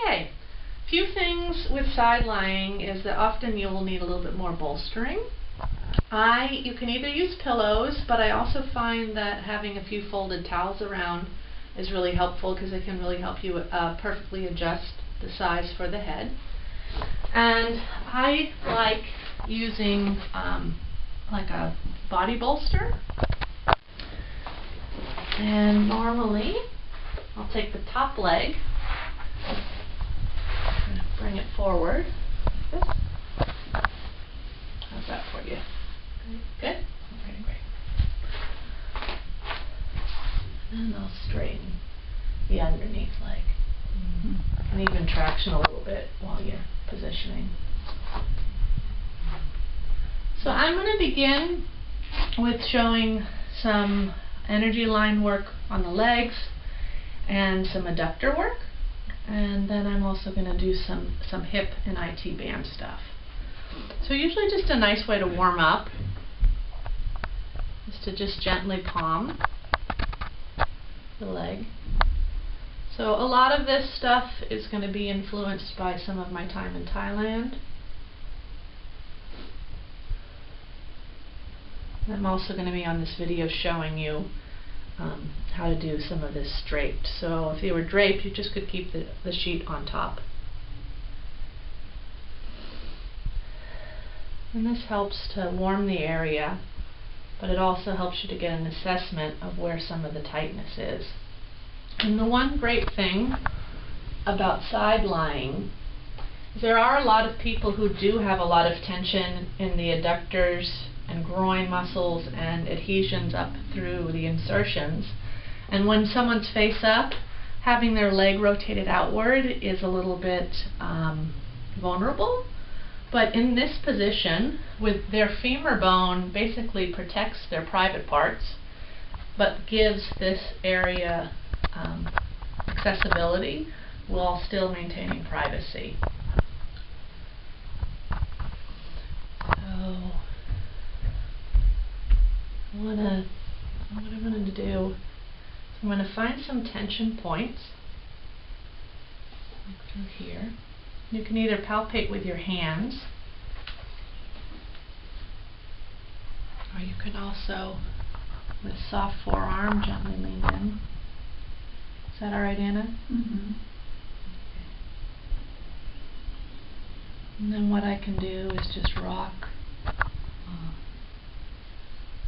Okay, few things with side lying is that often you will need a little bit more bolstering. You can either use pillows, but I also find that having a few folded towels around is really helpful because it can really help you perfectly adjust the size for the head. And I like using like a body bolster. And normally I'll take the top leg, bring it forward like this. How's that for you? Good? Okay, great. And I'll straighten the underneath leg. And even traction a little bit while you're positioning. So I'm going to begin with showing some energy line work on the legs and some adductor work. And then I'm also going to do some hip and IT band stuff. So usually just a nice way to warm up is to just gently palm the leg. So a lot of this stuff is going to be influenced by some of my time in Thailand. I'm also going to be on this video showing you how to do some of this draped. So if you were draped, you just could keep the sheet on top. And this helps to warm the area, but it also helps you to get an assessment of where some of the tightness is. And the one great thing about side lying is there are a lot of people who do have a lot of tension in the adductors and groin muscles and adhesions up through the insertions. And when someone's face up, having their leg rotated outward is a little bit vulnerable. But in this position, with their femur bone basically protects their private parts, but gives this area accessibility while still maintaining privacy. So what I'm going to do is I'm going to find some tension points like through here. You can either palpate with your hands, or you can also, with soft forearm, gently lean in. Is that all right, Anna? Mm-hmm. Okay. And then what I can do is just rock.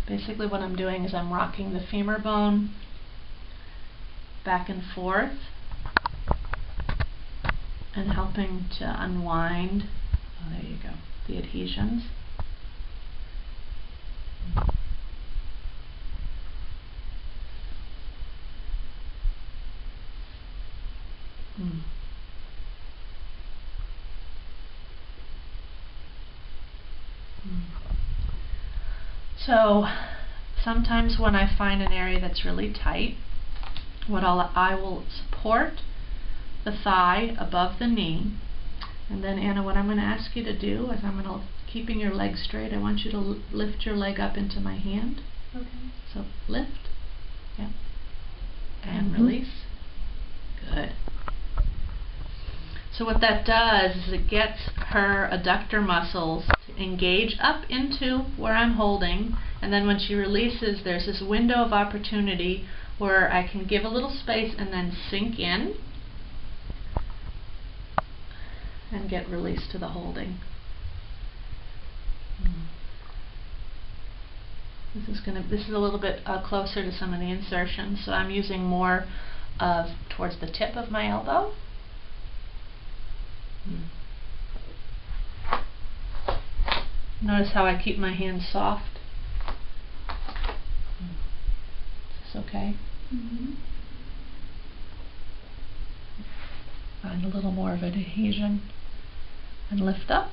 Basically what I'm doing is I'm rocking the femur bone back and forth and helping to unwind, there you go, the adhesions. So sometimes when I find an area that's really tight, I will support the thigh above the knee, and then Anna, what I'm going to ask you to do is keeping your leg straight, I want you to lift your leg up into my hand. Okay. So lift, yeah, and release. Good. So what that does is it gets her adductor muscles to engage up into where I'm holding, and then when she releases, there's this window of opportunity where I can give a little space and then sink in and get released to the holding. This is a little bit closer to some of the insertions, so I'm using more towards the tip of my elbow. Notice how I keep my hands soft. Is this okay? Mm-hmm. Find a little more of an adhesion and lift up.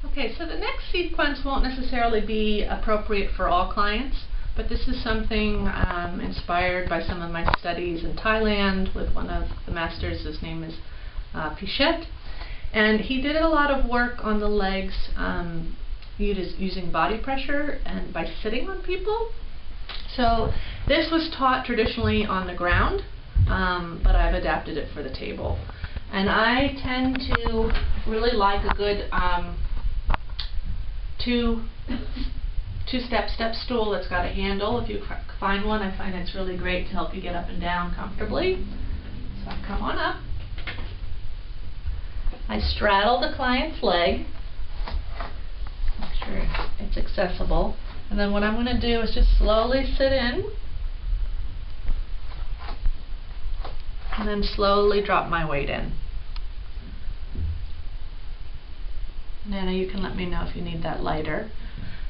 Okay, so the next sequence won't necessarily be appropriate for all clients, but this is something inspired by some of my studies in Thailand with one of the masters. His name is Pichet, and he did a lot of work on the legs using body pressure and by sitting on people. So this was taught traditionally on the ground, but I've adapted it for the table. And I tend to really like a good two-step stool that's got a handle. If you find one, I find it's really great to help you get up and down comfortably. So I come on up. I straddle the client's leg. Make sure it's accessible. And then what I'm going to do is just slowly sit in. And then slowly drop my weight in. Nana, you can let me know if you need that lighter.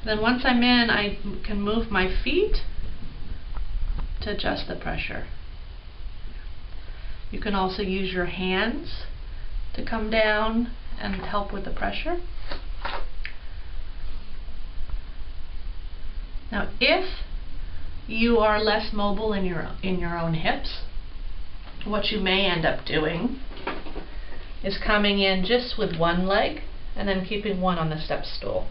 Then once I'm in, I can move my feet to adjust the pressure. You can also use your hands to come down and help with the pressure. Now, if you are less mobile in your own hips, what you may end up doing is coming in just with one leg and then keeping one on the step stool.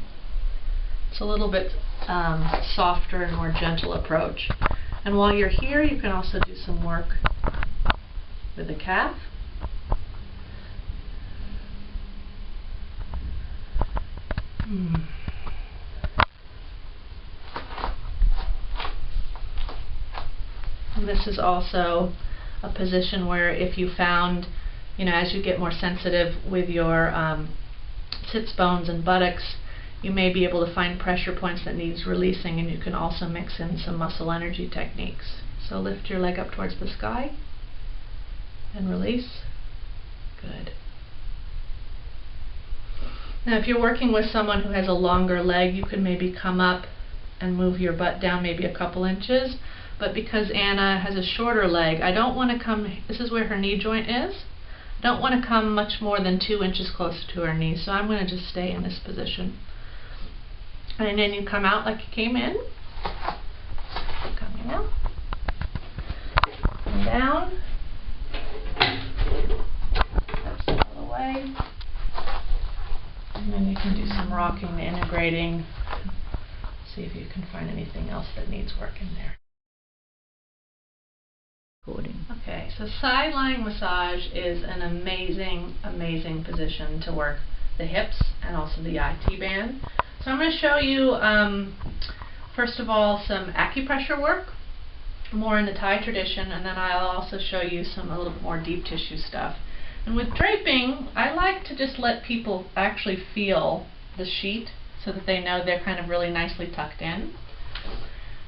It's a little bit softer and more gentle approach. And while you're here, you can also do some work with the calf. And this is also a position where if you found, as you get more sensitive with your sits bones and buttocks, you may be able to find pressure points that needs releasing, and you can also mix in some muscle energy techniques. So lift your leg up towards the sky and release. Good. Now if you're working with someone who has a longer leg, you can maybe come up and move your butt down maybe a couple inches. But because Anna has a shorter leg, I don't want to come, this is where her knee joint is. I don't want to come much more than 2 inches closer to her knee, so I'm going to just stay in this position. And then you come out like you came in. Coming out. And down. Steps out of the way. And then you can do some rocking, integrating. See if you can find anything else that needs work in there. Okay, so side-lying massage is an amazing, amazing position to work the hips and also the IT band. So I'm going to show you, first of all, some acupressure work, more in the Thai tradition, and then I'll also show you a little bit more deep tissue stuff. And with draping, I like to just let people actually feel the sheet so that they know they're kind of really nicely tucked in.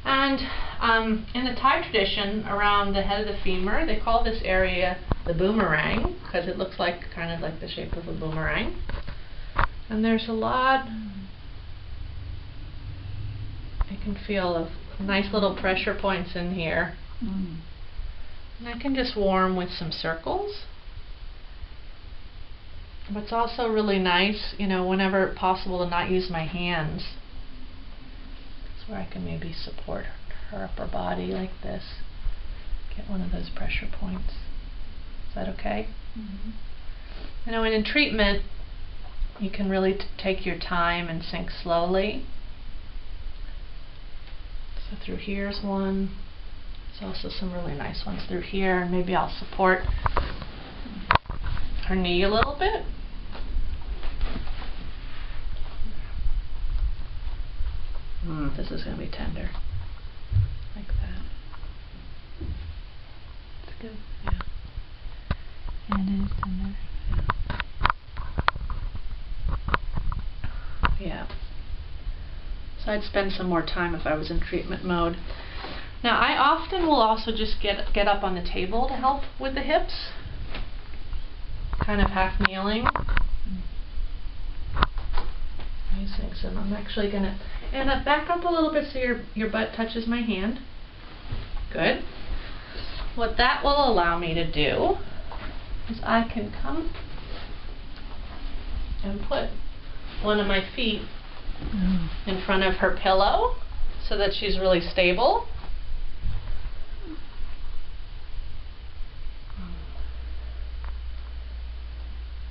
And in the Thai tradition, around the head of the femur, they call this area the boomerang because it looks like kind of like the shape of a boomerang. And there's a lot, I can feel of nice little pressure points in here. And I can just warm with some circles. But it's also really nice, whenever possible, to not use my hands. Where I can maybe support her upper body like this. Get one of those pressure points. Is that okay? And in treatment, you can really take your time and sink slowly. So through here's one. There's also some really nice ones through here. And maybe I'll support her knee a little bit. This is going to be tender, like that. It's good, yeah. And it is tender, yeah. So I'd spend some more time if I was in treatment mode. Now I often will also just get up on the table to help with the hips, kind of half kneeling. These things, and I'm actually going to back up a little bit so your butt touches my hand. Good. What that will allow me to do is I can come and put one of my feet in front of her pillow so that she's really stable.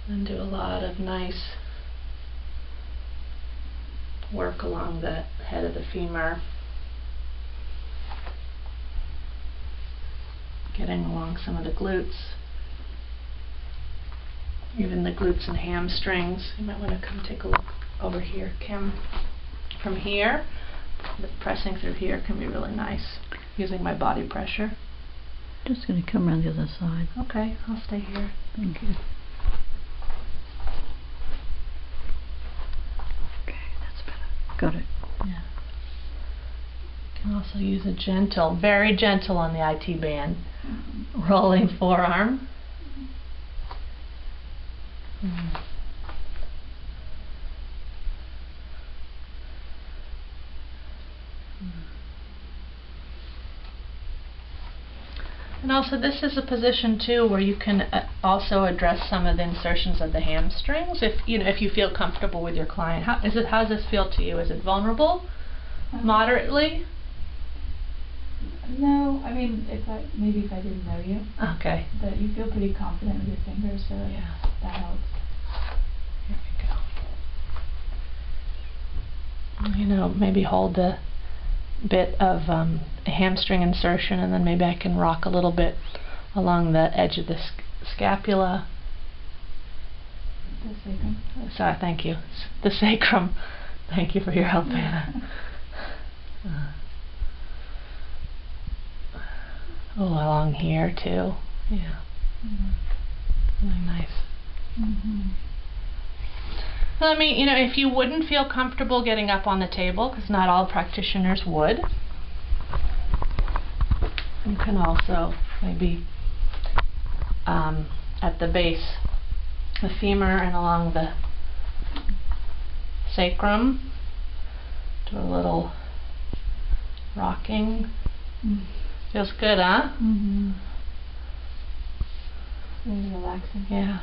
And do a lot of nice work along the head of the femur. getting along some of the glutes, even the glutes and hamstrings. You might want to come take a look over here, Kim. From here, the pressing through here can be really nice, using my body pressure. Just going to come around the other side. Okay, I'll stay here. Thank you. Okay, that's better. Got it. Yeah. You can also use a gentle, very gentle on the IT band, rolling forearm. And also this is a position too where you can also address some of the insertions of the hamstrings if you feel comfortable with your client. How does this feel to you? Is it vulnerable? Moderately? No, I mean maybe if I didn't know you. Okay. But you feel pretty confident with your fingers, so yeah, that helps. Here we go. Maybe hold the bit of a hamstring insertion, and then maybe I can rock a little bit along the edge of the scapula. The sacrum. Sorry, thank you. The sacrum. Thank you for your help, Anna. Oh, along here too. Yeah. Really nice. Well, I mean, if you wouldn't feel comfortable getting up on the table, because not all practitioners would, you can also maybe at the base, the femur and along the sacrum, do a little rocking. Feels good, huh? Really relaxing. Yeah.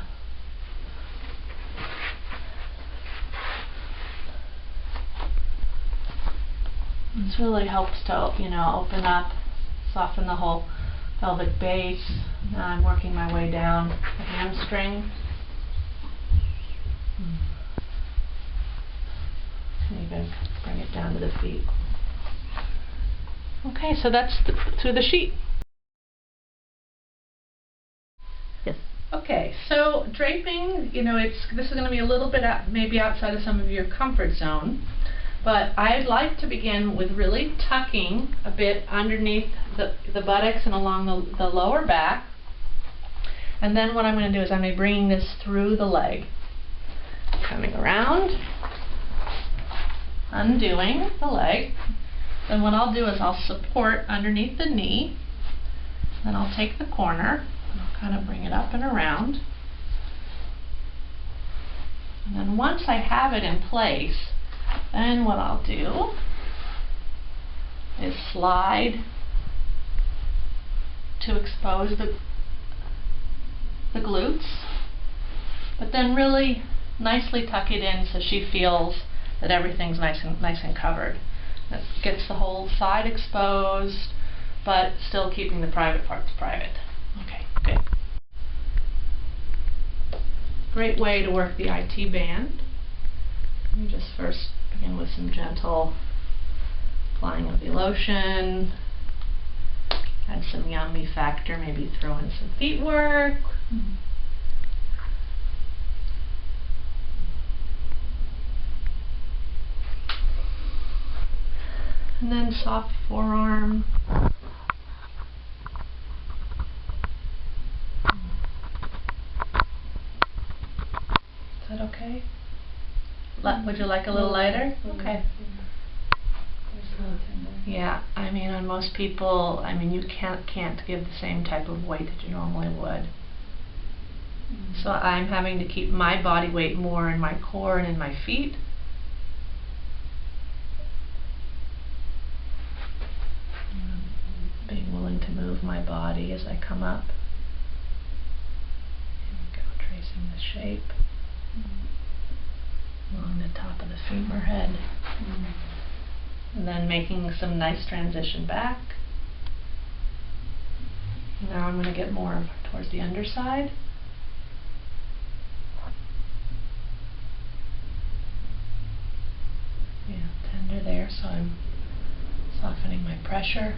This really helps to, open up, soften the whole pelvic base. Now I'm working my way down the hamstring. And even bring it down to the feet. Okay, so that's through the sheet. Yes. Okay, so draping, this is going to be a little bit maybe outside of some of your comfort zone. But I'd like to begin with really tucking a bit underneath the buttocks and along the lower back. And then what I'm going to do is I'm going to be bringing this through the leg. Coming around, undoing the leg. Then what I'll do is I'll support underneath the knee. Then I'll take the corner and I'll kind of bring it up and around. And then once I have it in place, then what I'll do is slide to expose the glutes, but then really nicely tuck it in so she feels that everything's nice and covered. That gets the whole side exposed, but still keeping the private parts private. Okay, good. Great way to work the IT band. Let me just first begin with some gentle applying of the lotion. Add some yummy factor, maybe throw in some feet work. And then soft forearm. Is that okay? Would you like a little lighter? Okay. Yeah, I mean on most people, you can't give the same type of weight that you normally would. So I'm having to keep my body weight more in my core and in my feet. Being willing to move my body as I come up. Here we go, tracing the shape along the top of the femur head. And then making some nice transition back. Now I'm going to get more towards the underside. Yeah, tender there, so I'm softening my pressure.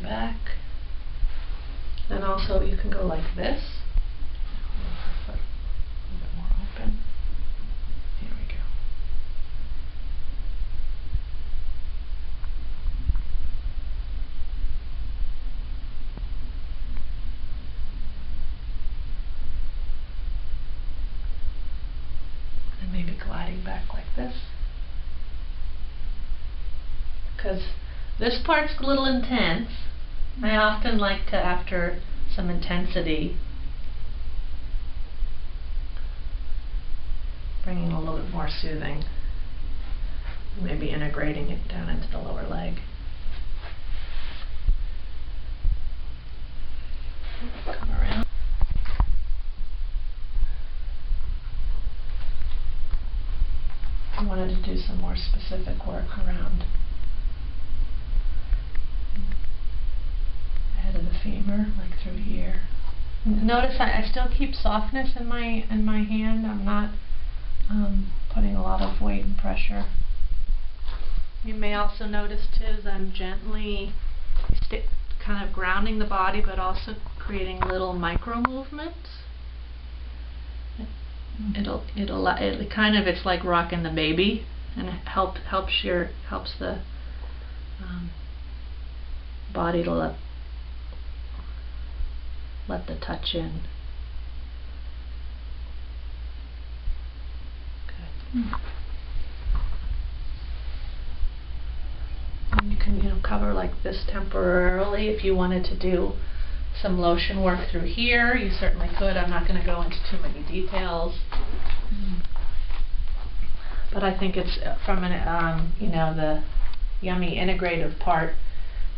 back. And also you can go like this. A little bit more open. Here we go. And maybe gliding back like this. Because this part's a little intense. I often like to, after some intensity, bringing a little bit more soothing, maybe integrating it down into the lower leg. Come around. I wanted to do some more specific work around head of the femur, like through here. Notice I still keep softness in my hand. I'm not putting a lot of weight and pressure. You may also notice too as I'm gently kind of grounding the body, but also creating little micro movements. It kind of, it's like rocking the baby, and it helps the body to let the touch in. Good. And you can, cover like this temporarily. If you wanted to do some lotion work through here, you certainly could. I'm not going to go into too many details. But I think it's from an, the yummy integrative part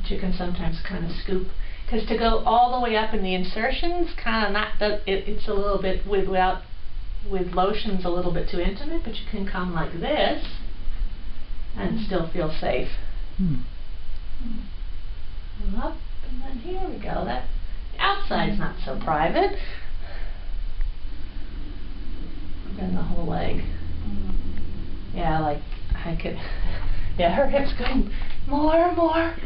that you can sometimes kind of scoop. Because to go all the way up in the insertions, kind of not, it's a little bit, with lotions a little bit too intimate, but you can come like this and still feel safe. Up, and then here we go. That outside's not so private. And then the whole leg. Yeah, like I could, yeah, her hips going more.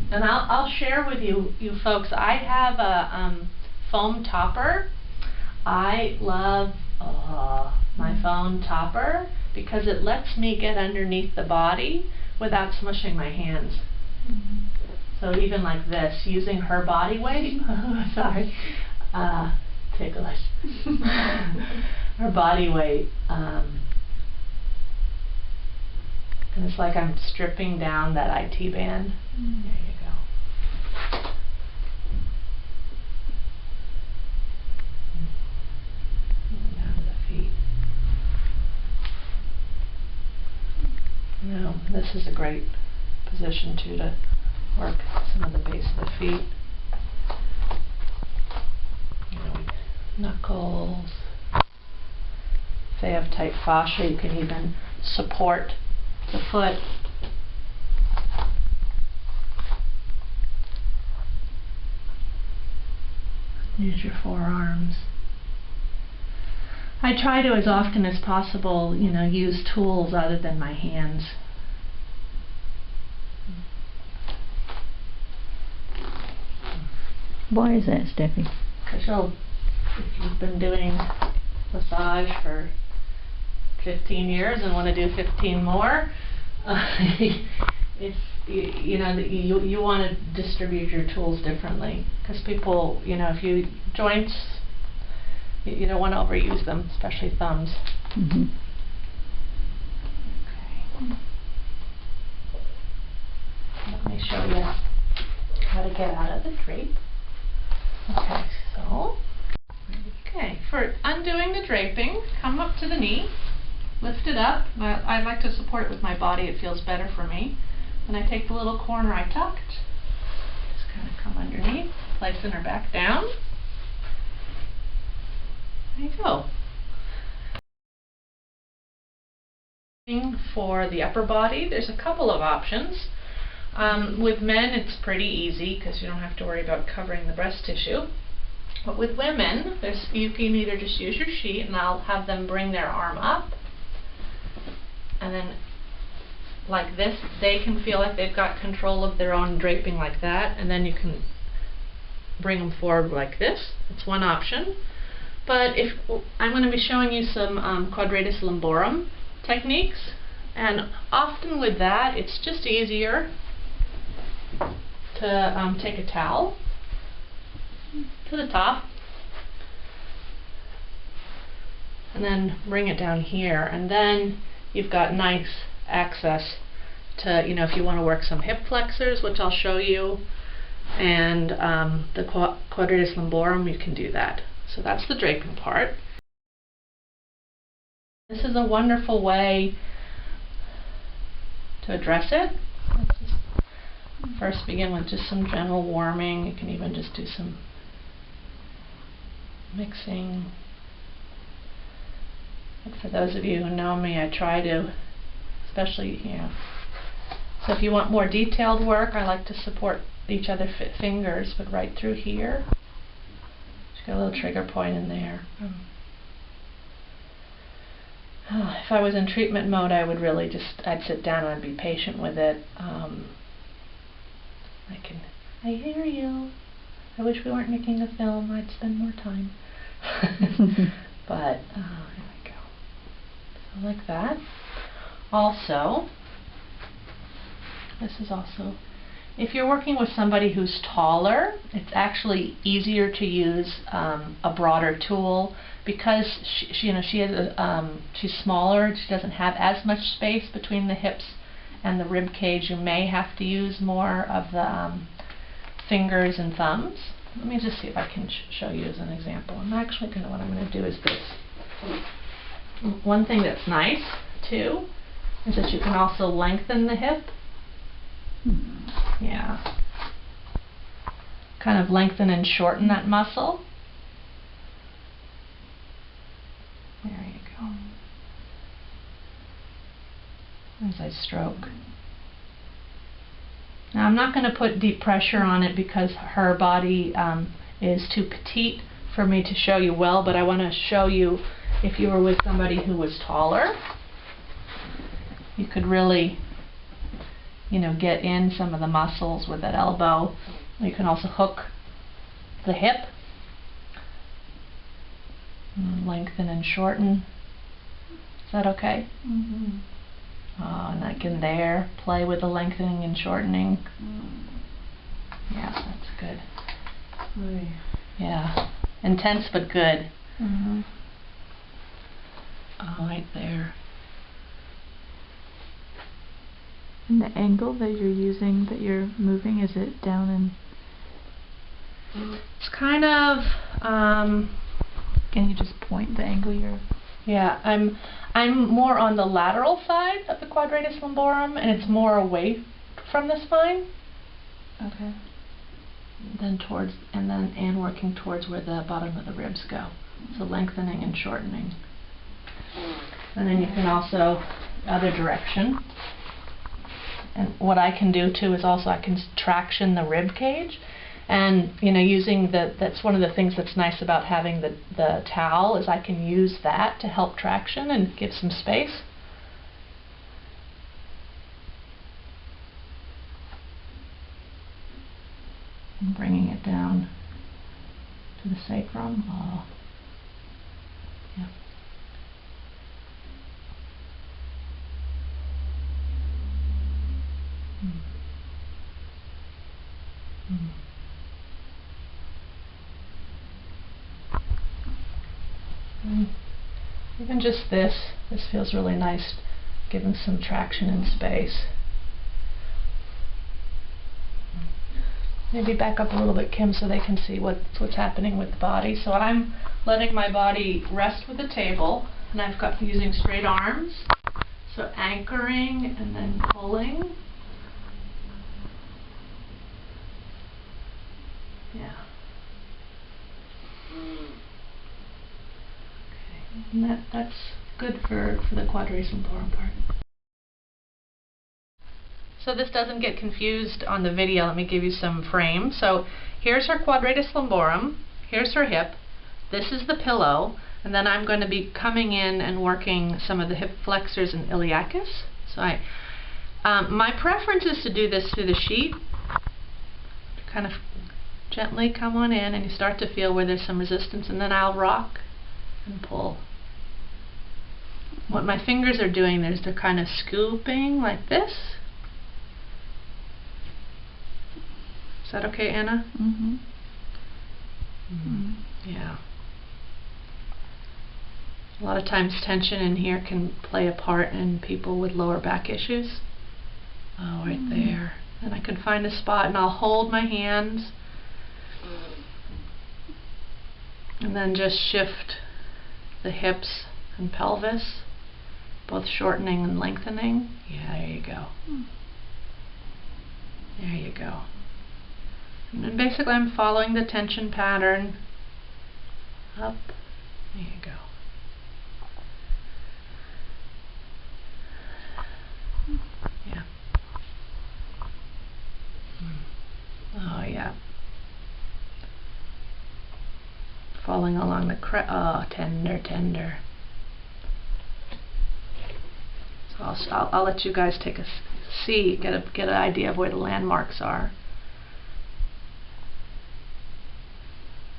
And I'll share with you folks, I have a foam topper. I love my foam topper because it lets me get underneath the body without smushing my hands. So even like this, using her body weight, ticklish. Her body weight, and it's like I'm stripping down that IT band. There you go. Down to the feet. Now, this is a great position too to work some of the base of the feet. Knuckles. If they have tight fascia, you can even support the foot. Use your forearms. I try to, as often as possible, use tools other than my hands. Why is that, Steffi? Because if you've been doing massage for 15 years and want to do 15 more, it's you want to distribute your tools differently, because people, if joints, you don't want to overuse them, especially thumbs. Okay. Let me show you how to get out of the drape. Okay, for undoing the draping, come up to the knee, lift it up. I like to support it with my body, it feels better for me. And I take the little corner I tucked, just kind of come underneath, placing her back down. There you go. For the upper body, there's a couple of options. With men, it's pretty easy because you don't have to worry about covering the breast tissue. But with women, you can either just use your sheet, and I'll have them bring their arm up, and then like this, they can feel like they've got control of their own draping like that, and then you can bring them forward like this. It's one option. But if I'm going to be showing you some quadratus lumborum techniques, and often with that, it's just easier to take a towel to the top and then bring it down here, and then you've got nice access to, you know, if you want to work some hip flexors, which I'll show you, and the quadratus lumborum, you can do that. So that's the draping part. This is a wonderful way to address it. Let's just first begin with just some gentle warming. You can even just do some mixing. But for those of you who know me, I try to, especially, you know, so if you want more detailed work, I like to support each other's fingers, but right through here, just got a little trigger point in there. If I was in treatment mode, I would really just, I'd sit down and I'd be patient with it. I hear you. I wish we weren't making a film. I'd spend more time. But, there we go. So like that. Also, this is also, if you're working with somebody who's taller, it's actually easier to use a broader tool, because she has she's smaller. She doesn't have as much space between the hips and the rib cage. You may have to use more of the fingers and thumbs. Let me just see if I can show you as an example. What I'm going to do is this. One thing that's nice too is that you can also lengthen the hip. Yeah. Kind of lengthen and shorten that muscle. There you go. As I stroke. Now I'm not going to put deep pressure on it because her body is too petite for me to show you well, but I want to show you if you were with somebody who was taller, you could really, you know, get in some of the muscles with that elbow. You can also hook the hip, lengthen and shorten. Is that okay? Mm-hmm. And I can there play with the lengthening and shortening. Yeah, that's good. Yeah, intense but good. Mm-hmm. Right there. And the angle that you're using, that you're moving, is it down and? It's kind of. Can you just point the angle you're? Yeah, I'm more on the lateral side of the quadratus lumborum, and it's more away from the spine. Okay. Then towards, and working towards where the bottom of the ribs go. So lengthening and shortening. And then you can also, other direction. And what I can do too is also I can traction the rib cage, and you know, using that's one of the things that's nice about having the towel, is I can use that to help traction and give some space. And bringing it down to the sacrum. Oh. Yeah. Even just this feels really nice, giving some traction and space. Maybe back up a little bit, Kim, so they can see what's happening with the body. So I'm letting my body rest with the table, and I've got using straight arms. So anchoring and then pulling. Yeah. Okay. And that's good for the quadratus lumborum part. So this doesn't get confused on the video. Let me give you some frame. So here's her quadratus lumborum, here's her hip, this is the pillow, and then I'm going to be coming in and working some of the hip flexors and iliacus. So My preference is to do this through the sheet. Kind of gently come on in, and you start to feel where there's some resistance, and then I'll rock and pull. What my fingers are doing is they're kind of scooping like this. Is that okay, Anna? Mm-hmm. Yeah. A lot of times tension in here can play a part in people with lower back issues. Oh, right there. And I can find a spot, and I'll hold my hands and then just shift the hips and pelvis, both shortening and lengthening. Yeah, there you go. There you go. And then basically I'm following the tension pattern up. There you go. Yeah. Oh, yeah. Falling along the oh, tender, tender. So I'll let you guys take a get an idea of where the landmarks are.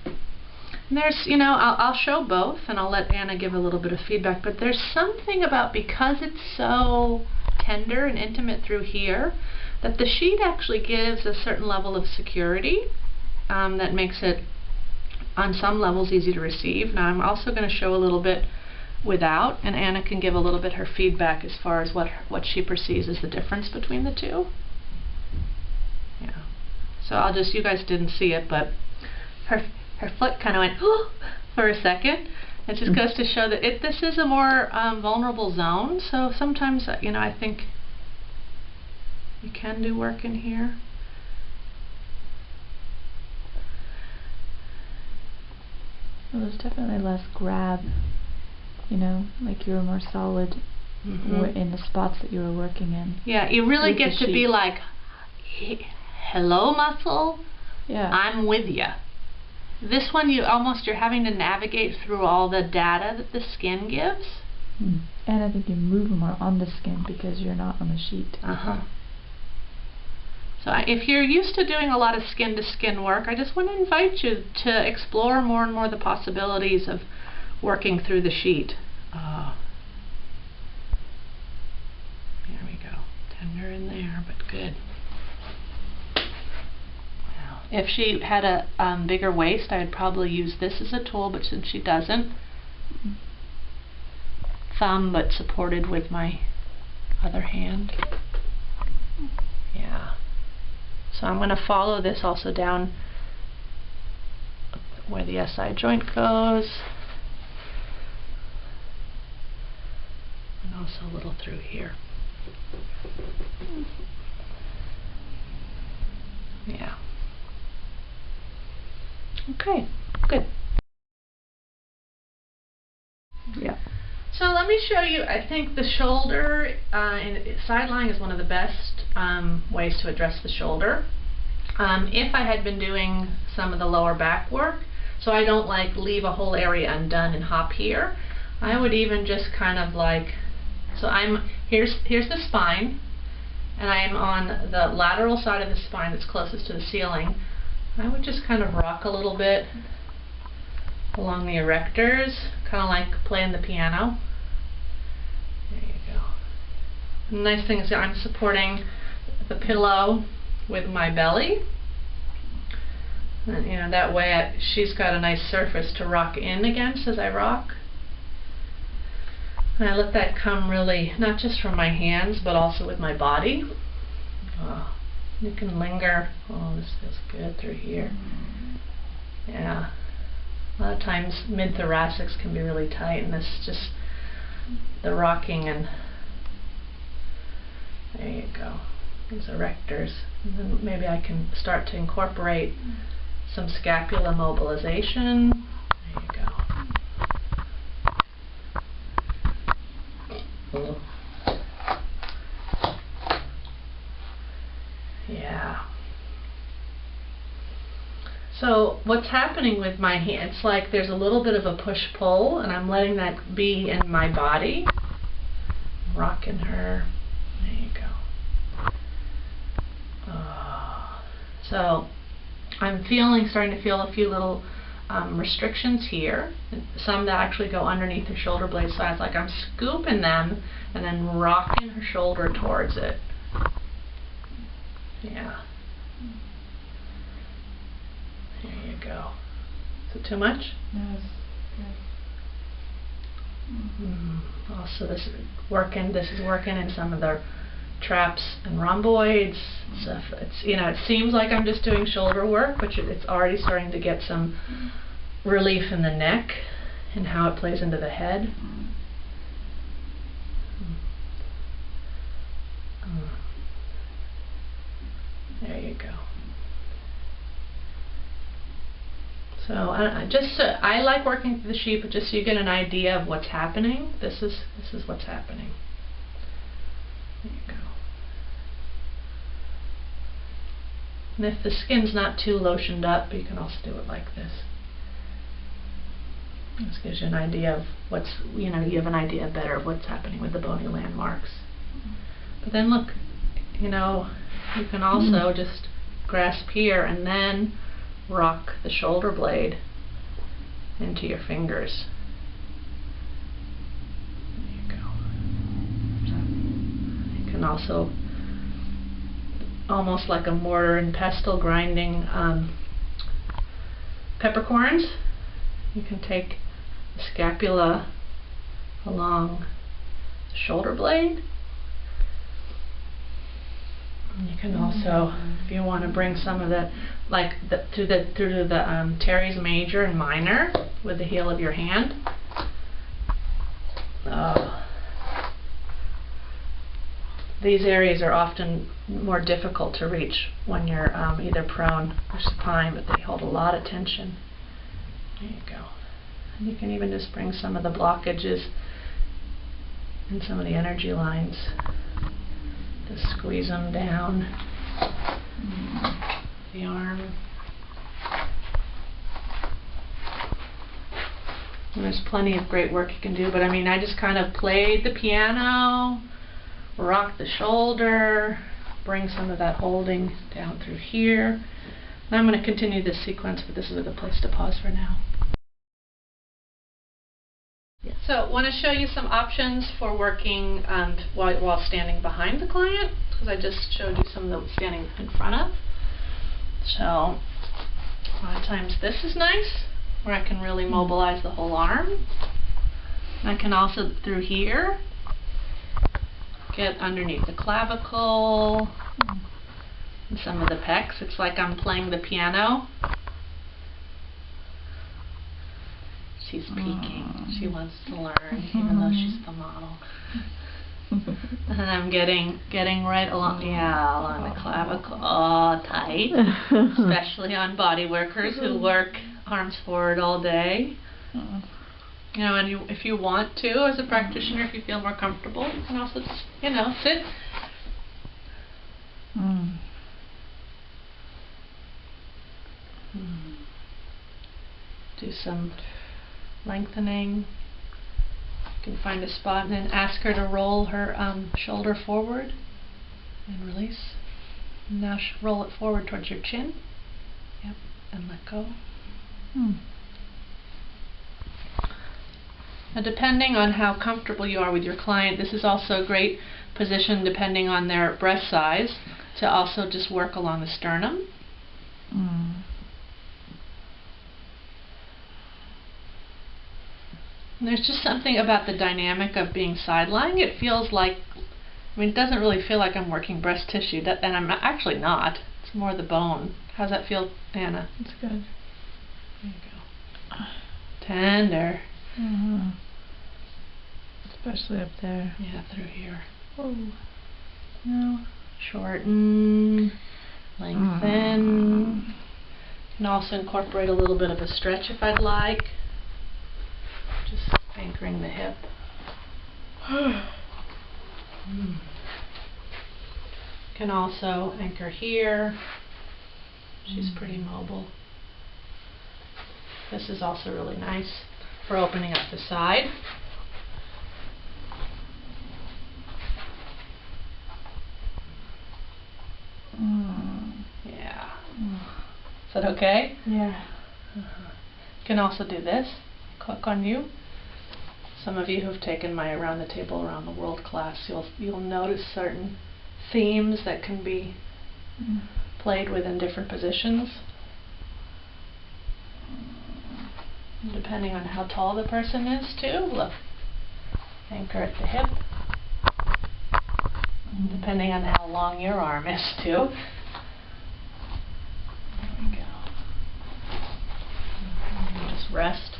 And there's, you know, I'll show both, and I'll let Anna give a little bit of feedback, but there's something about, because it's so tender and intimate through here, that the sheet actually gives a certain level of security that makes it, on some levels, easy to receive. Now I'm also going to show a little bit without, and Anna can give a little bit her feedback as far as what she perceives as the difference between the two. Yeah. So I'll just, you guys didn't see it, but her foot kind of went for a second. It just goes to show that this is a more vulnerable zone. So sometimes, you know, I think you can do work in here. Well, there's definitely less grab, you know, like you were more solid in the spots that you were working in. Yeah, you really get to be like, hello muscle, yeah, I'm with you. This one, you're having to navigate through all the data that the skin gives. And I think you move more on the skin because you're not on the sheet. So if you're used to doing a lot of skin-to-skin work, I just want to invite you to explore more and more the possibilities of working through the sheet. There we go. Tender in there, but good. Wow. If she had a bigger waist, I would probably use this as a tool, but since she doesn't, thumb, but supported with my other hand. Yeah. So I'm going to follow this also down where the SI joint goes, and also a little through here. Yeah. Okay, good. Yeah. So let me show you, I think the shoulder, in side lying is one of the best ways to address the shoulder. If I had been doing some of the lower back work, so I don't like leave a whole area undone and hop here, I would even just kind of like, so here's the spine, and I am on the lateral side of the spine that's closest to the ceiling. I would just kind of rock a little bit along the erectors, kind of like playing the piano. There you go. The nice thing is that I'm supporting the pillow with my belly, and you know, that way she's got a nice surface to rock in against as I rock. And I let that come really, not just from my hands, but also with my body. You can linger. Oh, this feels good through here. Yeah. A lot of times mid-thoracics can be really tight, and this is just the rocking, and there you go. These erectors. And then maybe I can start to incorporate some scapula mobilization. There you go. Yeah. So what's happening with my hand, it's like there's a little bit of a push-pull, and I'm letting that be in my body. Rocking her. There you go. So I'm starting to feel a few little restrictions here, some that actually go underneath her shoulder blade, so it's like I'm scooping them and then rocking her shoulder towards it. Yeah. There you go. Is it too much? No, it's good. Also, this is working in some of the traps and rhomboids. So it's, it seems like I'm just doing shoulder work, but it's already starting to get some relief in the neck and how it plays into the head. There you go. So I like working through the sheet, but just so you get an idea of what's happening. This is what's happening. There you go. And if the skin's not too lotioned up, you can also do it like this. This gives you an idea of what's, you have an idea better of what's happening with the bony landmarks. But then look, you can also just grasp here and then rock the shoulder blade into your fingers. There you go. You can also, almost like a mortar and pestle grinding peppercorns, you can take the scapula along the shoulder blade. And you can also, if you want to bring some of the, through the teres major and minor with the heel of your hand. These areas are often more difficult to reach when you're either prone or supine, but they hold a lot of tension. There you go. And you can even just bring some of the blockages and some of the energy lines. Just squeeze them down the arm. And there's plenty of great work you can do, but I just kind of played the piano, rock the shoulder, bring some of that holding down through here. And I'm going to continue this sequence, but this is a good place to pause for now. So I want to show you some options for working while standing behind the client, because I just showed you some that standing in front of. So a lot of times this is nice, where I can really mobilize the whole arm. And I can also, through here, get underneath the clavicle and some of the pecs. It's like I'm playing the piano. She's peeking. She wants to learn, even though she's the model. And I'm getting right along, along the clavicle. Oh, tight. Especially on body workers who work arms forward all day. And if you want to, as a practitioner, if you feel more comfortable, you can also just, sit. Do some lengthening. You can find a spot and then ask her to roll her shoulder forward and release. And now roll it forward towards your chin. Yep, and let go. Now, depending on how comfortable you are with your client, this is also a great position, depending on their breast size, to also just work along the sternum. And there's just something about the dynamic of being side-lying. It feels like, it doesn't really feel like I'm working breast tissue, and I'm actually not. It's more the bone. How's that feel, Anna? It's good. There you go. Tender. Especially up there. Yeah, through here. Oh. Now, shorten, lengthen. You can also incorporate a little bit of a stretch if I'd like. Just anchoring the hip. Can also anchor here. She's pretty mobile. This is also really nice for opening up the side. Yeah. that okay? Yeah. You can also do this. Click on you. Some of you who've taken my Around the Table Around the World class, you'll notice certain themes that can be played with in different positions. And depending on how tall the person is too, look. Anchor at the hip. And depending on how long your arm is too. There we go. And just rest.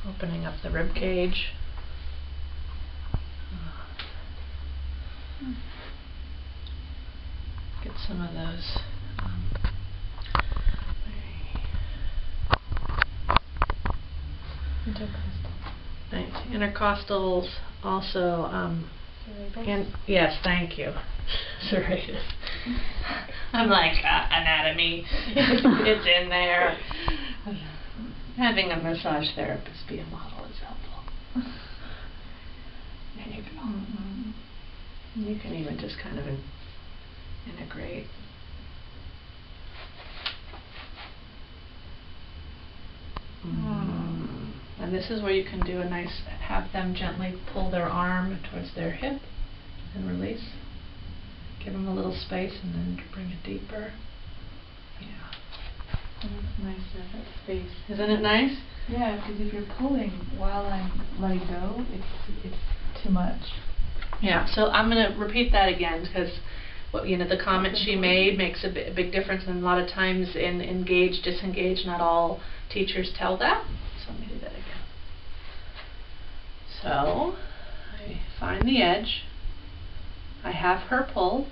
Opening up the rib cage. Get some of those intercostals. Also, yes, thank you. Serratus. I'm like anatomy. It's in there. Having a massage therapist be a model is helpful. There you go. You can even just kind of integrate. And this is where you can do a nice, have them gently pull their arm towards their hip and release. Give them a little space and then bring it deeper. Yeah. It's nice to have that space. Isn't it nice? Yeah, because if you're pulling while I'm letting go, it's too much. Yeah, so I'm going to repeat that again because the comment she made makes a big difference, and a lot of times in engage, disengage, not all teachers tell that. So let me do that again. So I find the edge. I have her pull,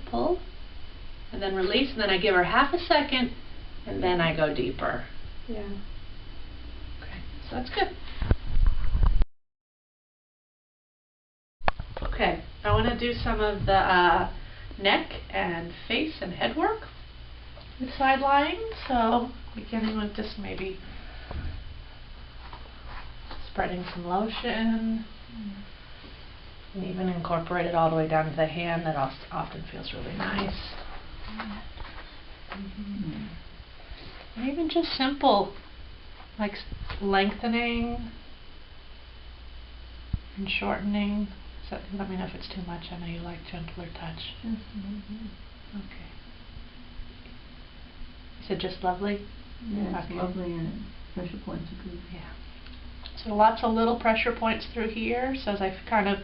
and then release, and then I give her half a second, and then I go deeper. Yeah. Okay, so that's good. Okay, I want to do some of the neck and face and head work with side lying. So beginning with just maybe spreading some lotion, and even incorporate it all the way down to the hand. That often feels really nice. And even just simple, like lengthening and shortening. So let me know if it's too much. I know you like gentler touch. Okay. You said just lovely? Yeah, it's lovely and pressure points are good. Yeah. So lots of little pressure points through here. So as I kind of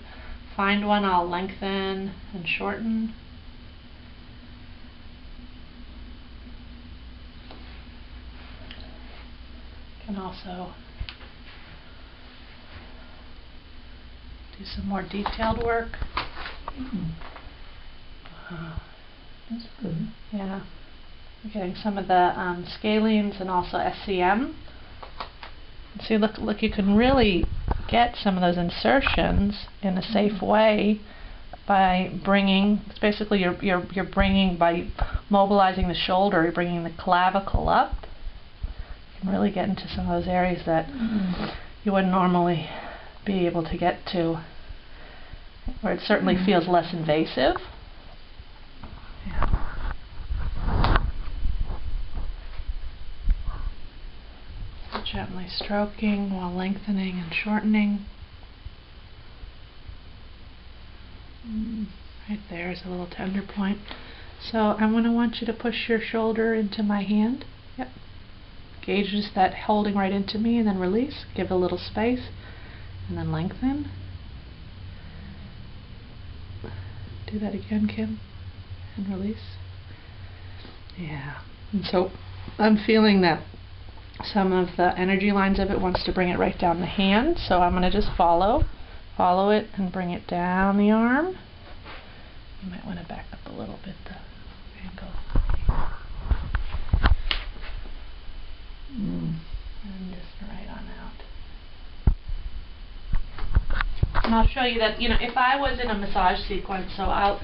find one, I'll lengthen and shorten. Can also do some more detailed work. That's good. Yeah. We're getting some of the scalenes and also SCM. See, look, you can really get some of those insertions in a safe way by bringing, it's basically you're bringing, by mobilizing the shoulder, you're bringing the clavicle up. You can really get into some of those areas that you wouldn't normally be able to get to, where it certainly feels less invasive. Yeah. So gently stroking while lengthening and shortening. Right there is a little tender point. So I'm going to want you to push your shoulder into my hand. Yep. Gauge just that holding right into me, and then release. Give a little space, and then lengthen. Do that again, Kim, and release. Yeah. And so I'm feeling that some of the energy lines of it wants to bring it right down the hand. So I'm going to just follow it and bring it down the arm. You might want to back up a little bit the angle. And just right on out. And I'll show you that, if I was in a massage sequence, so I'll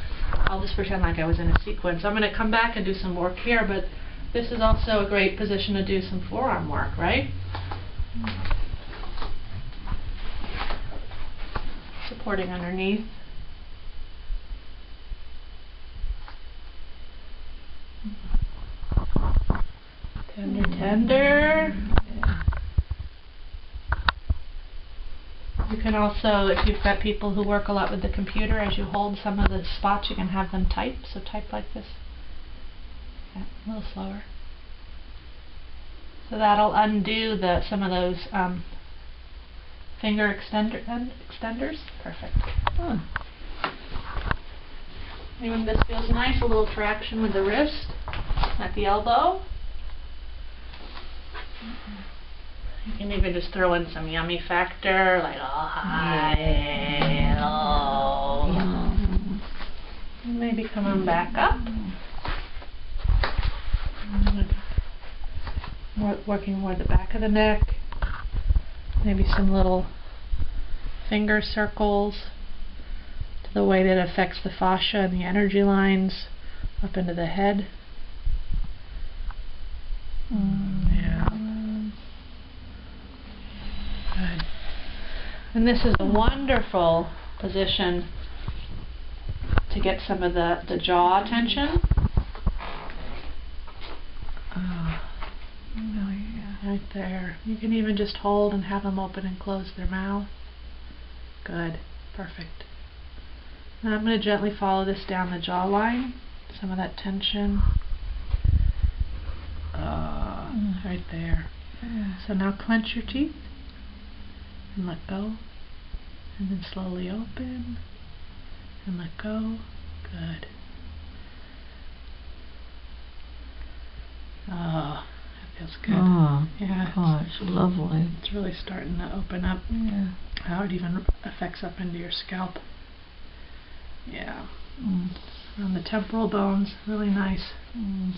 just pretend like I was in a sequence. I'm going to come back and do some work here, but this is also a great position to do some forearm work, right? Supporting underneath. tender. You can also, if you've got people who work a lot with the computer, as you hold some of the spots, you can have them type. So type like this. Yeah, a little slower. So that'll undo some of those finger extenders. Perfect. Oh. Even this feels nice, a little traction with the wrist at the elbow. You can even just throw in some yummy factor, like hi, hello. Maybe come on back up. Working more the back of the neck. Maybe some little finger circles to the way that it affects the fascia and the energy lines up into the head. Yeah. Good. And this is a wonderful position to get some of the jaw tension. Right there. You can even just hold and have them open and close their mouth. Good. Perfect. Now I'm going to gently follow this down the jawline. Some of that tension. Right there. So now clench your teeth and let go. And then slowly open and let go. Good. Oh, that feels good. Oh, yeah. Oh, it's lovely. It's really starting to open up. Yeah. How it even affects up into your scalp. Yeah. On the temporal bones, really nice. On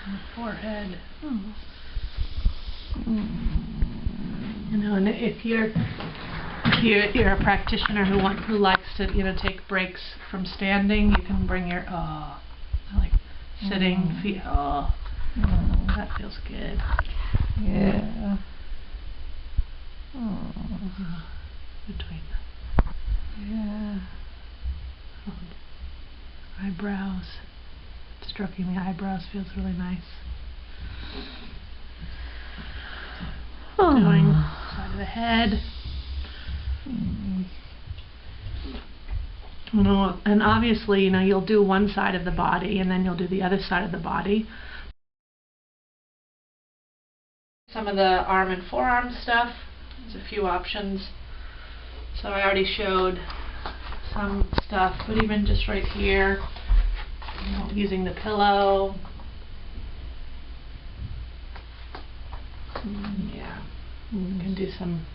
the forehead. You know, and if you're a practitioner who likes to take breaks from standing, you can bring your I like sitting feet. That feels good. Yeah. Between Yeah. eyebrows. Stroking the eyebrows feels really nice. Doing side of the head. And obviously, you'll do one side of the body and then you'll do the other side of the body. Some of the arm and forearm stuff, there's a few options. So I already showed some stuff, but even just right here, using the pillow. Yeah, you can do some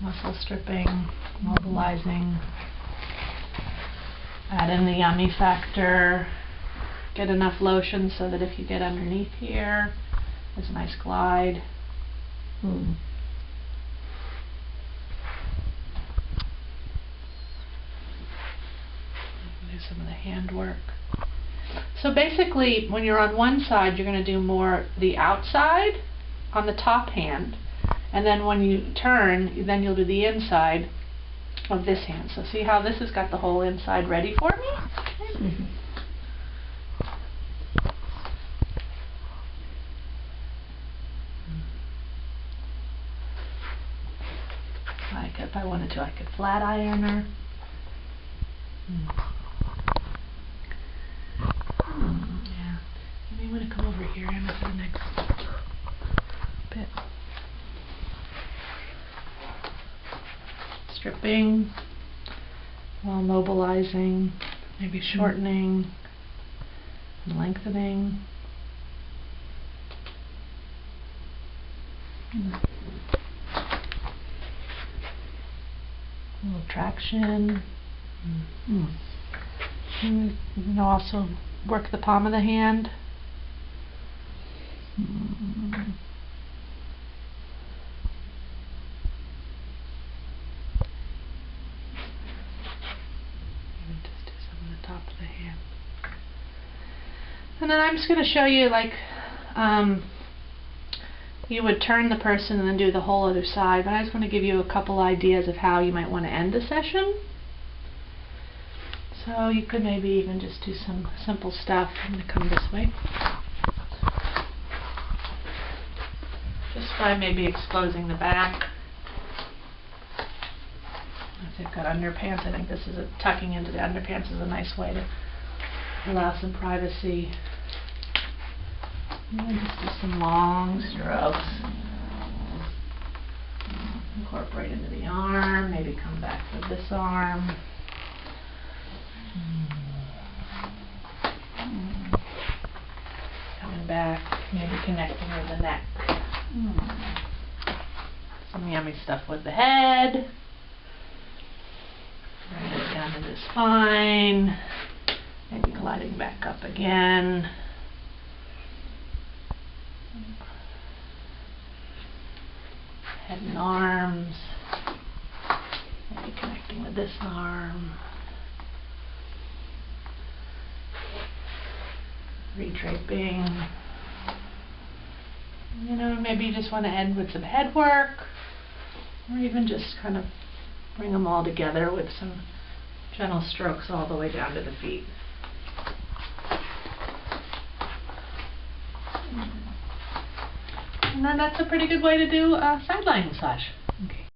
muscle stripping, mobilizing, add in the yummy factor, get enough lotion so that if you get underneath here, there's a nice glide. Mm. Do some of the handwork. So basically, when you're on one side, you're going to do more the outside on the top hand, and then when you turn, then you'll do the inside of this hand. So see how this has got the whole inside ready for me? Like if I wanted to, I could flat iron her. Yeah. You may want to come over here, Emma, for the next bit. Stripping while mobilizing, maybe shortening and lengthening. A little traction. And you can also work the palm of the hand. Even just do some of the top of the hand. And then I'm just going to show you, like, you would turn the person and then do the whole other side, but I just want to give you a couple ideas of how you might want to end the session. So you could maybe even just do some simple stuff. I'm going to come this way. Just by maybe exposing the back. If they've got underpants, I think this is tucking into the underpants is a nice way to allow some privacy. And then just do some long strokes. Incorporate into the arm, maybe come back with this arm. Coming back, maybe connecting with the neck. Some yummy stuff with the head. Bring it down to the spine. Maybe gliding back up again. Head and arms. Maybe connecting with this arm. Redraping. You know, maybe you just want to end with some head work, or even just kind of bring them all together with some gentle strokes all the way down to the feet. And then that's a pretty good way to do a side lying massage. Okay.